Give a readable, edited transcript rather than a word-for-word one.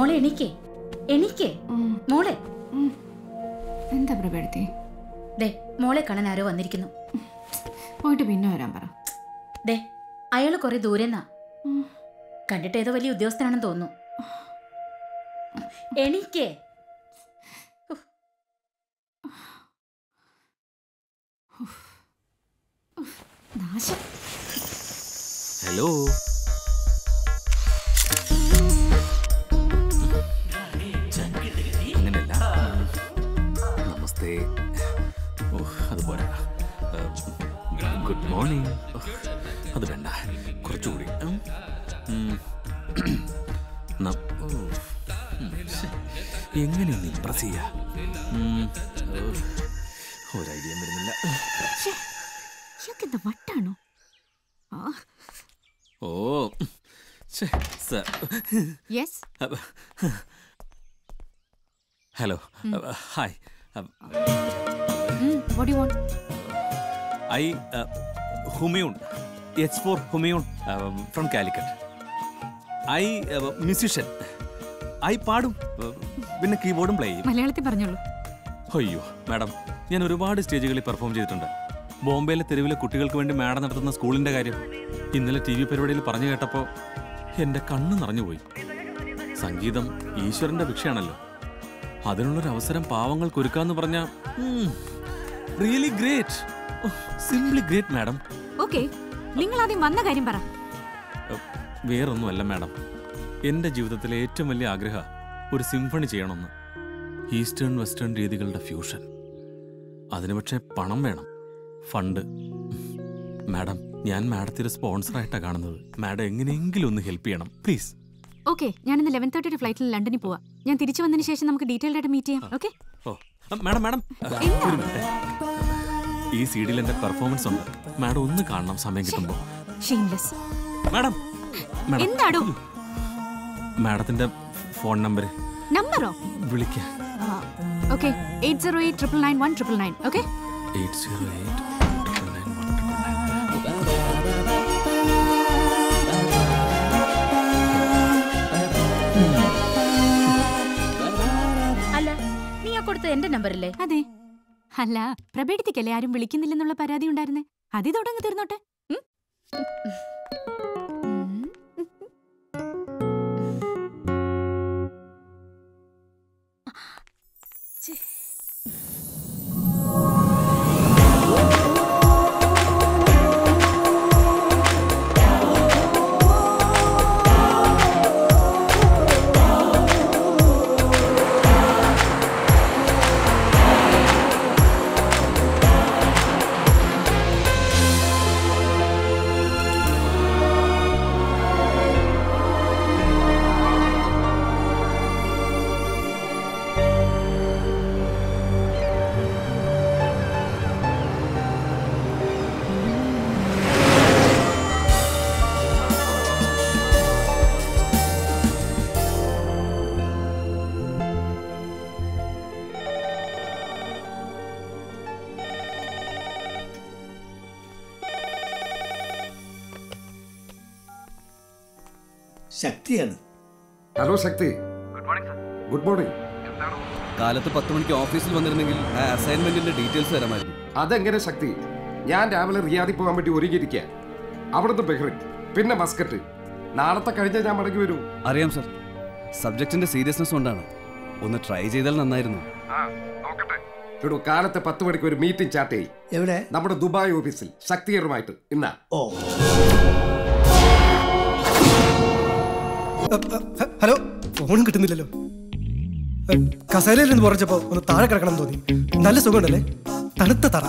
മോളെ എണീക്കേ, എണീക്കേ മോളെ. എന്താ പ്രഭേടത്തി? ദേ മോളെ കാണാൻ ആരോ വന്നിരിക്കുന്നു. പോയിട്ട് പിന്നെ വരാൻ പറ. ദേ അയാള് കുറെ ദൂരെന്നാ, കണ്ടിട്ട് ഏതോ വലിയ ഉദ്യോഗസ്ഥനാണെന്ന് തോന്നുന്നു. എണീക്കേ. ഹലോ, അങ്ങനെയല്ല. നമസ്തേ. അത് പോരാ. Good morning. അത് വേണ്ട, കുറച്ചുകൂടി. എങ്ങനെയൊന്ന് ഇംപ്രസ് ചെയ്യാ? ഒരു ഐഡിയ വരുന്നില്ല. വട്ടാണോ? ഓ sir. Yes. Hello, hi. What do you want? Humayun. It's for Humayun from Calicut. Musician. പാടും, പിന്നെ കീബോർഡും പ്ലേ ചെയ്യും. മലയാളത്തിൽ പറഞ്ഞോളൂ. അയ്യോ മാഡം, ഞാൻ ഒരുപാട് സ്റ്റേജുകളിൽ പെർഫോം ചെയ്തിട്ടുണ്ട്. ബോംബെയിലെ തെരുവിലെ കുട്ടികൾക്ക് വേണ്ടി മാഡം നടത്തുന്ന സ്കൂളിൻ്റെ കാര്യം ഇന്നലെ TV പരിപാടിയിൽ പറഞ്ഞു കേട്ടപ്പോൾ എൻ്റെ കണ്ണ് നിറഞ്ഞുപോയി. സംഗീതം ഈശ്വരൻ്റെ ഭിക്ഷയാണല്ലോ. അതിനുള്ളൊരു അവസരം പാവങ്ങൾക്ക് ഒരുക്കാന്ന് പറഞ്ഞാൽ really great, simply great madam. Okay, നിങ്ങൾ ആദ്യം വന്ന കാര്യം പറ. വേറൊന്നുമല്ല മാഡം, എൻ്റെ ജീവിതത്തിലെ ഏറ്റവും വലിയ ആഗ്രഹം ഒരു സിംഫണി ചെയ്യണമെന്ന്. ഈസ്റ്റേൺ വെസ്റ്റേൺ രീതികളുടെ ഫ്യൂഷൻ. അതിന് പക്ഷേ പണം വേണം, ഫണ്ട്. മാഡം, ഞാൻ മാഡത്തിന് സ്പോൺസറായിട്ടാണ് കാണുന്നത്. മാഡം എങ്ങനെയെങ്കിലും ഒന്ന് ഹെൽപ്പ് ചെയ്യണം പ്ലീസ്. ഓക്കെ, ഞാൻ ഇന്ന് 11:30 ഫ്ലൈറ്റിൽ ലണ്ടനിൽ പോവാം. ഞാൻ തിരിച്ചു വന്നതിന് ശേഷം നമുക്ക് ഡീറ്റെയിൽഡ് ആയിട്ട് മീറ്റ് ചെയ്യാം. ഓക്കെ? ഓ മാഡം, ഒരു മിനിറ്റ്. ഈ സീഡിൽ എൻ്റെ പെർഫോമൻസ് ഉണ്ട്. മാഡം ഒന്ന് കാണണം സമയം കിട്ടുമ്പോൾ. ഷെയിംലെസ്. മാഡം, എന്താടോ? മാഡത്തിന്റെ ഫോൺ നമ്പറോ വിളിക്കാം. ഓക്കെ, 80899199. ഓക്കെ, 808. അല്ല, നീ ആ കൊടുത്ത എന്റെ നമ്പറല്ലേ? അതെ. അല്ല, പ്രഭേടത്തിക്കല്ലേ ആരും വിളിക്കുന്നില്ലെന്നുള്ള പരാതി ഉണ്ടായിരുന്നേ. അതിതോടങ്ങ് തീർന്നോട്ടെ. ശക്തിയാണ്. ഹലോ ശക്തി. Good morning. കാലത്ത് 10 മണിക്ക് ഓഫീസിൽ വന്നിരുന്നെങ്കിൽ ആ അസൈൻമെന്റിന്റെ ഡീറ്റെയിൽസ് തരാമായിരുന്നു. അതെങ്ങനെ ശക്തി? ഞാൻ രാവിലെ റിയാദിൽ പോകാൻ വേണ്ടി ഒരുങ്ങിയിരിക്കുക. അവിടുന്ന് ബഹ്റിൻ, പിന്നെ മസ്കറ്റ്. നാളത്തെ കഴിഞ്ഞാൽ ഞാൻ മടങ്ങി വരൂ. അറിയാം സർ, സബ്ജക്റ്റിന്റെ സീരിയസ്നെസ് കൊണ്ടാണ്. ഒന്ന് ട്രൈ ചെയ്താൽ നന്നായിരുന്നു. എടോ, കാലത്തെ 10 മണിക്ക് ഒരു മീറ്റിംഗ് ചാർട്ട് ചെയ്യും. എവിടെ? നമ്മുടെ ദുബായ് ഓഫീസിൽ ശക്തികരമായിട്ട്. ഇന്നാ. ഓ ഹലോ, ഫോണും കിട്ടുന്നില്ലല്ലോ. കസേരയിൽ നിന്ന് പറഞ്ഞപ്പോ ഒന്ന് താഴെ കിടക്കണം തോന്നി. നല്ല സുഖമുണ്ടല്ലേ? തണുത്ത തറ.